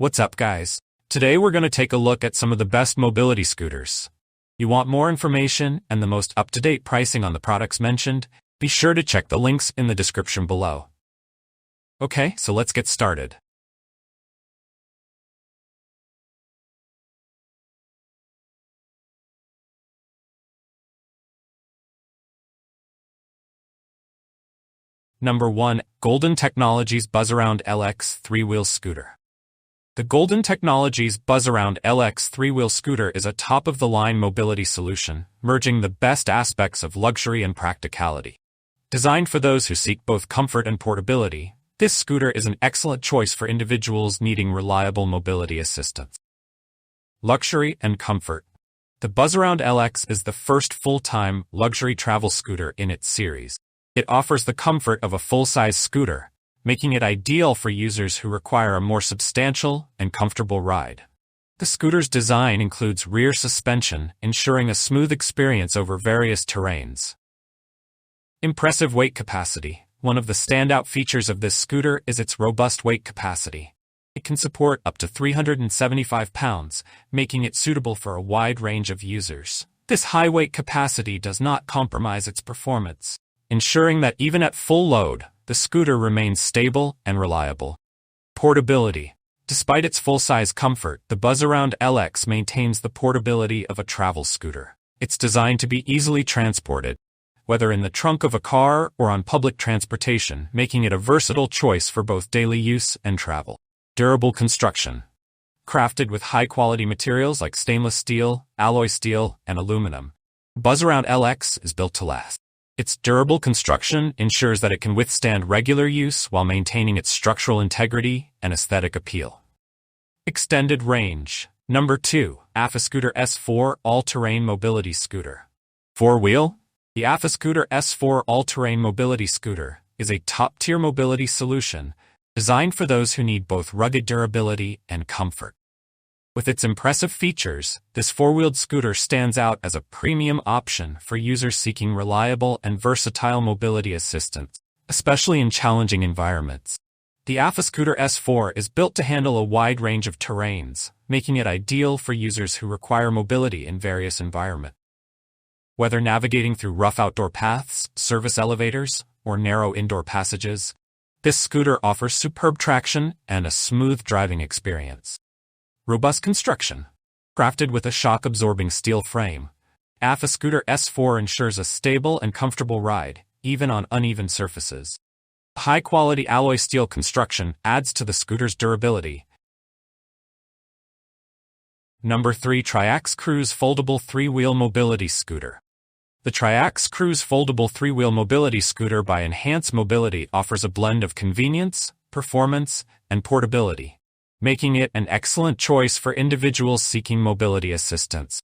What's up, guys? Today we're going to take a look at some of the best mobility scooters. You want more information and the most up-to-date pricing on the products mentioned? Be sure to check the links in the description below. Okay, so let's get started. Number 1. Golden Technologies Buzzaround LX 3-Wheel Scooter. The Golden Technologies Buzzaround LX 3-Wheel Scooter is a top-of-the-line mobility solution, merging the best aspects of luxury and practicality. Designed for those who seek both comfort and portability, this scooter is an excellent choice for individuals needing reliable mobility assistance. Luxury and comfort. The Buzzaround LX is the first full-time luxury travel scooter in its series. It offers the comfort of a full-size scooter, making it ideal for users who require a more substantial and comfortable ride. The scooter's design includes rear suspension, ensuring a smooth experience over various terrains. Impressive weight capacity. One of the standout features of this scooter is its robust weight capacity. It can support up to 375 pounds, making it suitable for a wide range of users. This high weight capacity does not compromise its performance, ensuring that even at full load, the scooter remains stable and reliable. Portability. Despite its full-size comfort, the Buzzaround LX maintains the portability of a travel scooter. It's designed to be easily transported, whether in the trunk of a car or on public transportation, making it a versatile choice for both daily use and travel. Durable construction. Crafted with high-quality materials like stainless steel, alloy steel, and aluminum, Buzzaround LX is built to last. Its durable construction ensures that it can withstand regular use while maintaining its structural integrity and aesthetic appeal. Extended range. Number 2. APACS Scooter S4 All-Terrain Mobility Scooter. 4-wheel? The APACS Scooter S4 All-Terrain Mobility Scooter is a top-tier mobility solution designed for those who need both rugged durability and comfort. With its impressive features, this four-wheeled scooter stands out as a premium option for users seeking reliable and versatile mobility assistance, especially in challenging environments. The APACS Scooter S4 is built to handle a wide range of terrains, making it ideal for users who require mobility in various environments. Whether navigating through rough outdoor paths, service elevators, or narrow indoor passages, this scooter offers superb traction and a smooth driving experience. Robust construction. Crafted with a shock-absorbing steel frame, APACS Scooter S4 ensures a stable and comfortable ride, even on uneven surfaces. High-quality alloy steel construction adds to the scooter's durability. Number 3. Triax Cruise Foldable 3-Wheel Mobility Scooter. The Triax Cruise Foldable 3-Wheel Mobility Scooter by Enhance Mobility offers a blend of convenience, performance, and portability, making it an excellent choice for individuals seeking mobility assistance.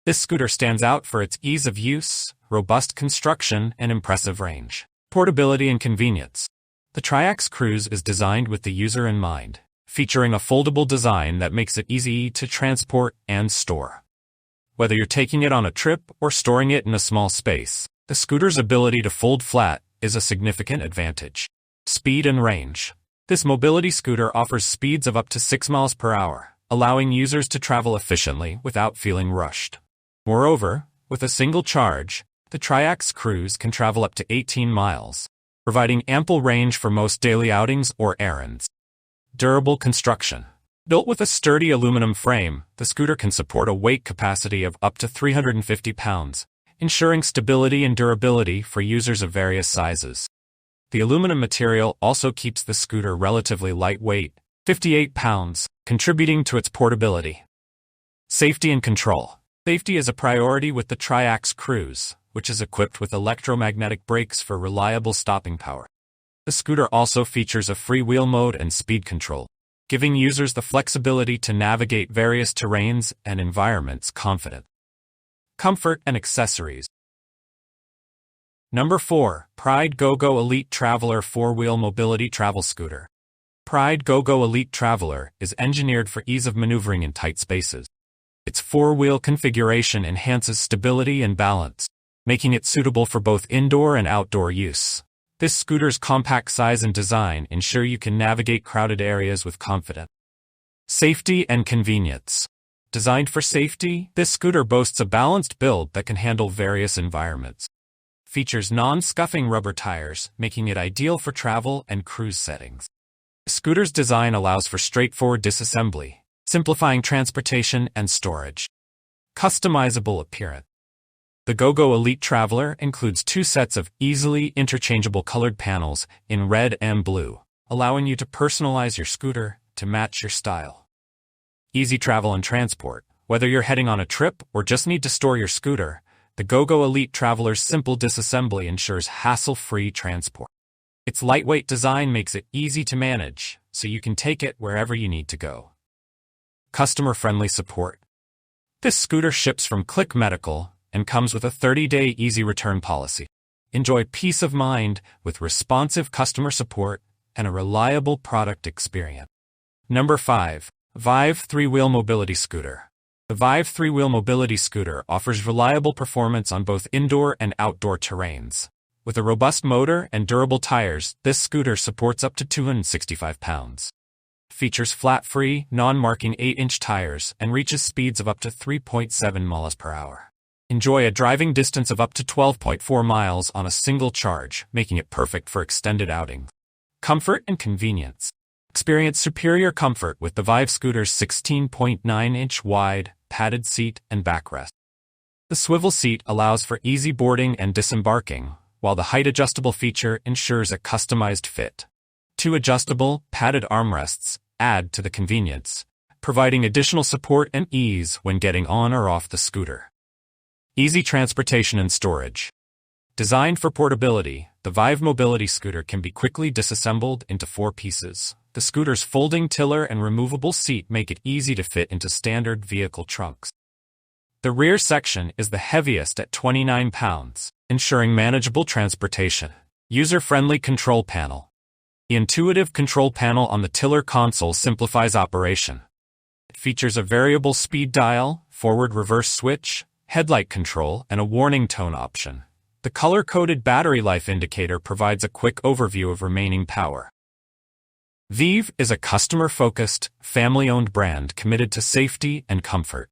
This scooter stands out for its ease of use, robust construction, and impressive range. Portability and convenience. The Triax Cruise is designed with the user in mind, featuring a foldable design that makes it easy to transport and store. Whether you're taking it on a trip or storing it in a small space, the scooter's ability to fold flat is a significant advantage. Speed and range. This mobility scooter offers speeds of up to 6 miles per hour, allowing users to travel efficiently without feeling rushed. Moreover, with a single charge, the Triax Cruise can travel up to 18 miles, providing ample range for most daily outings or errands. Durable construction. Built with a sturdy aluminum frame, the scooter can support a weight capacity of up to 350 pounds, ensuring stability and durability for users of various sizes. The aluminum material also keeps the scooter relatively lightweight, 58 pounds, contributing to its portability. Safety and control. Safety is a priority with the Triax Cruise, which is equipped with electromagnetic brakes for reliable stopping power. The scooter also features a freewheel mode and speed control, giving users the flexibility to navigate various terrains and environments confidently. Comfort and accessories. Number 4. Pride GOGO Elite Traveler 4-Wheel Mobility Travel Scooter. Pride GOGO Elite Traveler is engineered for ease of maneuvering in tight spaces. Its 4-wheel configuration enhances stability and balance, making it suitable for both indoor and outdoor use. This scooter's compact size and design ensure you can navigate crowded areas with confidence. Safety and convenience. Designed for safety, this scooter boasts a balanced build that can handle various environments. Features non-scuffing rubber tires, making it ideal for travel and cruise settings. The scooter's design allows for straightforward disassembly, simplifying transportation and storage. Customizable appearance. The GOGO Elite Traveler includes 2 sets of easily interchangeable colored panels in red and blue, allowing you to personalize your scooter to match your style. Easy travel and transport. Whether you're heading on a trip or just need to store your scooter, the GOGO Elite Traveler's simple disassembly ensures hassle-free transport. Its lightweight design makes it easy to manage, so you can take it wherever you need to go. Customer-friendly support. This scooter ships from Click Medical and comes with a 30-day easy return policy. Enjoy peace of mind with responsive customer support and a reliable product experience. Number 5. Vive 3-Wheel Mobility Scooter. The Vive 3-Wheel Mobility Scooter offers reliable performance on both indoor and outdoor terrains. With a robust motor and durable tires, this scooter supports up to 265 pounds. Features flat-free, non-marking 8-inch tires and reaches speeds of up to 3.7 miles per hour. Enjoy a driving distance of up to 12.4 miles on a single charge, making it perfect for extended outings. Comfort and convenience. Experience superior comfort with the Vive scooter's 16.9-inch wide, padded seat and backrest. The swivel seat allows for easy boarding and disembarking, while the height-adjustable feature ensures a customized fit. 2 adjustable, padded armrests add to the convenience, providing additional support and ease when getting on or off the scooter. Easy transportation and storage. Designed for portability, the Vive Mobility Scooter can be quickly disassembled into 4 pieces. The scooter's folding tiller and removable seat make it easy to fit into standard vehicle trunks. The rear section is the heaviest at 29 pounds, ensuring manageable transportation. User-friendly control panel. The intuitive control panel on the tiller console simplifies operation. It features a variable speed dial, forward-reverse switch, headlight control, and a warning tone option. The color-coded battery life indicator provides a quick overview of remaining power. Vive is a customer-focused, family-owned brand committed to safety and comfort.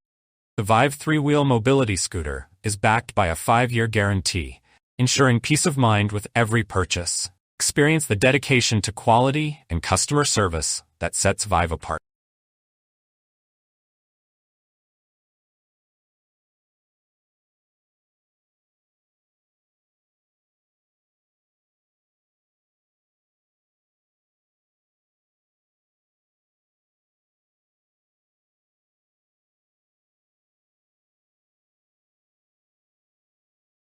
The Vive 3-Wheel Mobility Scooter is backed by a 5-year guarantee, ensuring peace of mind with every purchase. Experience the dedication to quality and customer service that sets Vive apart.